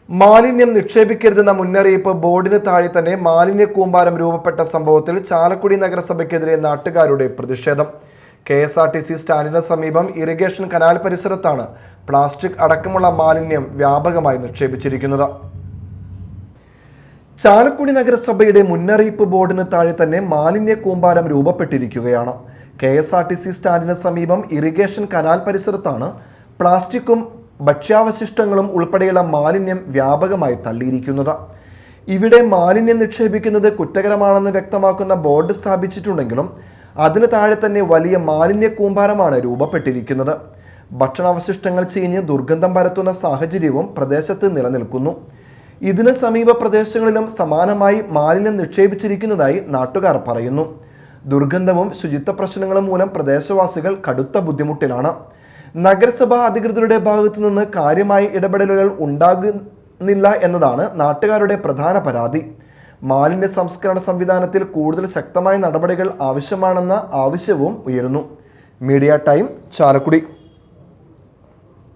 മാലിന്യം നിക്ഷേപിക്കരുതെന്ന മുന്നറിയിപ്പ് ബോർഡിന് താഴെ തന്നെ മാലിന്യ കൂമ്പാരം രൂപപ്പെട്ട സംഭവത്തിൽ ചാലക്കുടി നഗരസഭയ്ക്കെതിരെ നാട്ടുകാരുടെ പ്രതിഷേധം. KSRTC സ്റ്റാൻഡിന് സമീപം ഇറിഗേഷൻ കനാൽ പരിസരത്താണ് പ്ലാസ്റ്റിക് അടക്കമുള്ള മാലിന്യം വ്യാപകമായി നിക്ഷേപിച്ചിരിക്കുന്നത്. ചാലക്കുടി നഗരസഭയുടെ മുന്നറിയിപ്പ് ബോർഡിന് താഴെ തന്നെ മാലിന്യ കൂമ്പാരം രൂപപ്പെട്ടിരിക്കുകയാണ്. KSRTC സ്റ്റാൻഡിന് സമീപം ഇറിഗേഷൻ കനാൽ പരിസരത്താണ് പ്ലാസ്റ്റിക്കും ഭക്ഷ്യാവശിഷ്ടങ്ങളും ഉൾപ്പെടെയുള്ള മാലിന്യം വ്യാപകമായി തള്ളിയിരിക്കുന്നത്. ഇവിടെ മാലിന്യം നിക്ഷേപിക്കുന്നത് കുറ്റകരമാണെന്ന് വ്യക്തമാക്കുന്ന ബോർഡ് സ്ഥാപിച്ചിട്ടുണ്ടെങ്കിലും അതിന് താഴെ തന്നെ വലിയ മാലിന്യ കൂമ്പാരമാണ് രൂപപ്പെട്ടിരിക്കുന്നത്. ഭക്ഷണാവശിഷ്ടങ്ങൾ ചീഞ്ഞ് ദുർഗന്ധം പരത്തുന്ന സാഹചര്യവും പ്രദേശത്ത് നിലനിൽക്കുന്നു. ഇതിന് സമീപ പ്രദേശങ്ങളിലും സമാനമായി മാലിന്യം നിക്ഷേപിച്ചിരിക്കുന്നതായി നാട്ടുകാർ പറയുന്നു. ദുർഗന്ധവും ശുചിത്വ പ്രശ്നങ്ങളും മൂലം പ്രദേശവാസികൾ കടുത്ത ബുദ്ധിമുട്ടിലാണ്. നഗരസഭാ അധികൃതരുടെ ഭാഗത്തു നിന്ന് കാര്യമായി ഇടപെടലുകൾ ഉണ്ടാകുന്നില്ല എന്നതാണ് നാട്ടുകാരുടെ പ്രധാന പരാതി. മാലിന്യ സംസ്കരണ സംവിധാനത്തിൽ കൂടുതൽ ശക്തമായ നടപടികൾ ആവശ്യമാണെന്ന ആവശ്യവും ഉയരുന്നു. Media time, Chalakudy.